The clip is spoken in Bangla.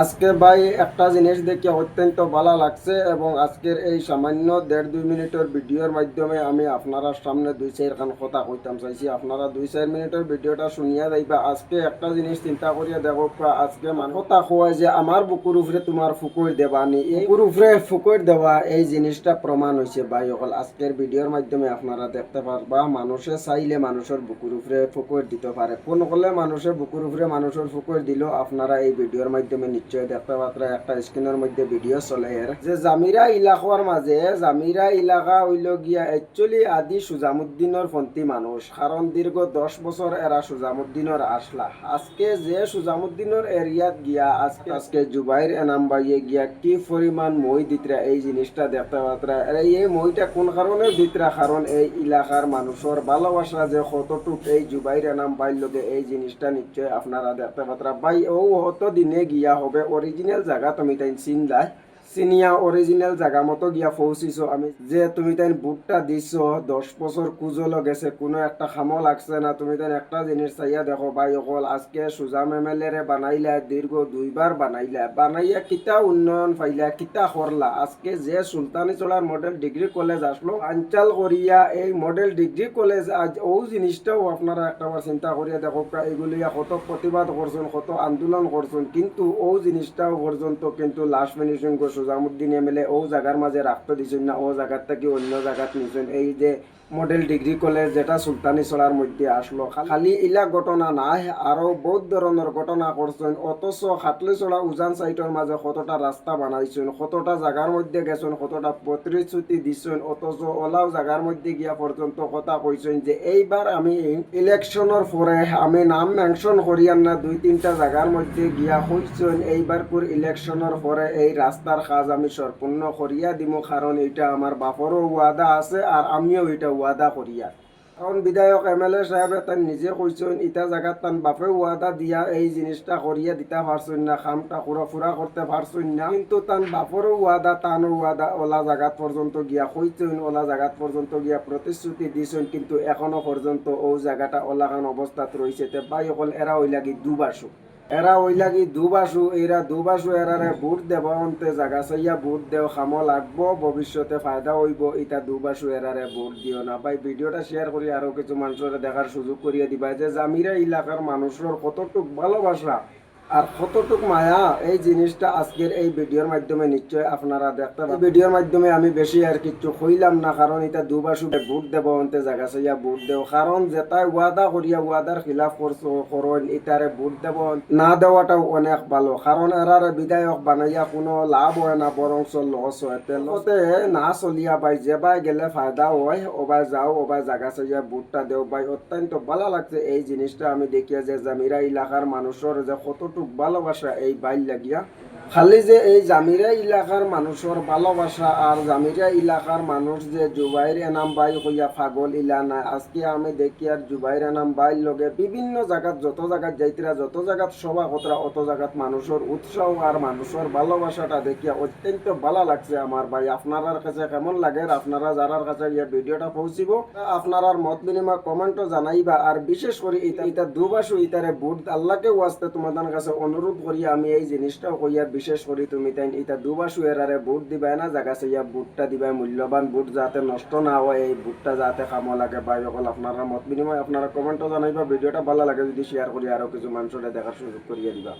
আজকে ভাই একটা জিনিস দেখে অত্যন্ত ভালো লাগছে এবং আজকের এই সামান্য 1.5-2 মিনিটের ভিডিওর মাধ্যমে আমি আপনারা সামনে 2-4 কথা কইতাম চাইছি। আপনারা 2-4 মিনিটের ভিডিওটা শুনিয়া যাইবা। আজকে একটা জিনিস চিন্তা করিয়া দেখো, আজকে কথা কয় যে আমার বুকুর উপরে তোমার ফুকুর দেবানি, এই বুকুর উপরে ফুকুর দেওয়া এই জিনিসটা প্রমাণ হয়েছে ভাই সকল। আজকের ভিডিওর মাধ্যমে আপনারা দেখতে পারবা মানুষে চাইলে মানুষের বুকুর উপরে ফুকুর দিতে পারে। কোন হলে মানুষের বুকুর উপরে মানুষের ফুকুর দিল আপনারা এই ভিডিওর মাধ্যমে নিশ্চয় দেখতে পাত্রা। একটা স্ক্রিনের মধ্যে ভিডিও চলে এর যে জামিরা ইলাকার মাঝে, জামিরা ইলাকা হইল গিয়া অ্যাকচুয়ালি আদি সুজামুদ্দিনের ফন্তি মানুষ, কারণ দীর্ঘ 10 বছর এরা সুজামুদ্দিনের আসলা। আজকে যে সুজামুদ্দিনের এরিয়াত গিয়া আজকে আজকে জুবাইর এনাম বাইয়ে গিয়া কি পরিমাণ মই দিতরা এই জিনিসটা দেখতে পাত্রা। এই মইটা কোন কারণে দিতরা, কারণ এই এলাকার মানুষের ভালোবাসা যে কতটুক এই জুবাইর এনাম বাইর লগে এই জিনিসটা নিশ্চয় আপনারা দেখতে পাত্রা। ভাই ও হত দিনে গিয়া হবে অরিজিনাল জায়গা তুমি তাই চিনলাই সিনিয়া অরিজিনাল জায়গা মতো গিয়া পৌঁছিছো। আমি যে তুমি তাই বুটটা দিছো 10 বছর কুজলো গেছে, কোনো একটা খামো লাগছে না। তুমি তাই একটা জিনিস চাইয়া দেখো ভাই অকল আজকে সুজাম এমএলএ বানাইলা, দীর্ঘ 2বার বানাইলা, বানাইয়া কিতা উন্নয়ন পাইলা, কিতা করলা। আজকে যে সুলতানি চলার মডেল ডিগ্রি কলেজ আসলো আঞ্চাল করিয়া এই মডেল ডিগ্রি কলেজ আজ ও জিনিসটাও আপনারা একটাবার চিন্তা করিয়া দেখো। এগুলিয়া কত প্রতিবাদ করছেন, কত আন্দোলন করছেন, কিন্তু ও জিনিসটাও পর্যন্ত কিন্তু লাস্ট ফিনিশিং সুজামুদ্দিন এমএলএ ও জায়গার মাঝে রাখতে দিছেন না। ও জায়গার থেকে অন্য জায়গাত নিছেন। এই যে মডেল ডিগ্রি কলেজ যেটা সুলতানি চলার মধ্যে আসলো, খালি ইলা ঘটনা নাই, আরো বহুত ধরনের ঘটনা করছেন। অথচ খাটলিচড়া উজান সাইটের মাঝে কতটা রাস্তা বানাইছেন, কতটা জায়গার মধ্যে গেছেন, কতটা প্রতিশ্রুতি দিচ্ছেন। অথচ ওলাও জায়গার মধ্যে গিয়া পর্যন্ত কথা কইছেন যে এইবার আমি ইলেকশনের পরে আমি নাম মেনশন করিয়ান না 2-3টা জায়গার মধ্যে গিয়া কইছেন এইবার ইলেকশনের পরে এই রাস্তার কাজ আমি সম্পূর্ণ করিয়া দিব, কারণ এটা আমার বাপরও ওয়াদা আছে আর আমিও এটা ওয়াদা করিয়া। কারণ বিধায়ক এমএলএ সাহেবে তার নিজে কইছেন ইটা জায়গাত তান বাপে ওয়াদা দিয়া এই জিনিসটা করিয়া দিতে পারছেন না, খামটা পুরা করতে পারছেন না। কিন্তু তান বাপরও ওয়াদা তানও ওয়াদা ওলা জায়গাত পর্যন্ত গিয়া কইছেন, ওলা জায়গাত পর্যন্ত গিয়া প্রতিশ্রুতি দিছেন, কিন্তু এখনো পর্যন্ত ও জায়গাটা ওলাখান অবস্থাত রয়েছে। তে ভাই অকল এরা ওই লাগি দুবাসু, এরা ওই লাগি দুবাসু, এরা দুবাসু এরারে ভোট দেব অন্তে জাগা চাইয়া ভোট দেও, খামো লাগবো, ভবিষ্যতে ফায়দা হইব। এটা দুবাসু এরারে ভোট দিও না। ভাই ভিডিওটা শেয়ার করি আরো কিছু মানুষের দেখার সুযোগ করিয়া দিবা যে জামিরা এলাকার মানুষের কতটুক ভালোবাসা আর কতটুক মায়া এই জিনিসটা আজকের এই ভিডিওর মাধ্যমে নিশ্চয় আপনারা দেখতে পাবেন। ভিডিওর মাধ্যমে আমি বেশি আর কিছু কইলাম না, কারণ এটা দুবাসু ভোট দেব অন্তে জায়গা চাইয়া ভোট দেও, কারণ যেটাই ওয়াদা করিয়া ওয়াদার খিলাফ করছো করেন এটারে ভোট দেব না দেওয়াটাও অনেক ভালো, কারণ এরারে বিধায়ক বানাইয়া কোনো লাভ হয় না, বরং লস হয়। তেলতে না চলিয়া ভাই যেবাই গেলে ফায়দা হয় ওবাই যাও, ওবাই জায়গা চাইয়া ভোটটা দেও। ভাই অত্যন্ত ভালো লাগছে এই জিনিসটা আমি দেখিয়া যে জামিরা এলাকার মানুষের যে কতটুক ভালোবাসা এই বাইল লাগিয়া। খালি যে এই জামিরা এলাকার মানুষের ভালোবাসা আর জামিরা এলাকার মানুষ যে জুবাইর এনাম বাই হইয়া পাগল ইলা না। আজকে আমি দেখি আর জুবাইর এনাম বাইর লগে বিভিন্ন জায়গাত যত জায়গাত যাইতরা, যত জায়গাত সভা কতরা, অত জায়গাত মানুষের উৎসাহ আর মানুষের ভালোবাসাটা দেখিয়া অত্যন্ত ভালো লাগছে আমার ভাই। আপনার কাছে কেমন লাগে? আপনারা যারার কাছে এই ভিডিওটা পৌঁছিব আপনার মত বিনিময় কমেন্টও জানাইবা। আর বিশেষ করে এটা দুবাসু ইতারে ভোট আল্লাহকে ওয়াস্তে তোমাদের কাছে অনুরোধ করি আমি এই জিনিসটাও কইয়া, বিশেষ করে তুমি তাই এটা দুবাসু এরারে ভোট দিবাই না, জায়গা চাইয়া ভোটটা দিবাই, মূল্যবান ভোট যাতে নষ্ট না হয়, এই ভোটটা যাতে কামো লাগে। ভাই সকল আপনারা মত বিনিময় আপনারা কমেন্টও জানাইবা। ভিডিওটা ভালো লাগে যদি শেয়ার করি আরো কিছু মানুষের দেখার সুযোগ করিয়ে দিবা।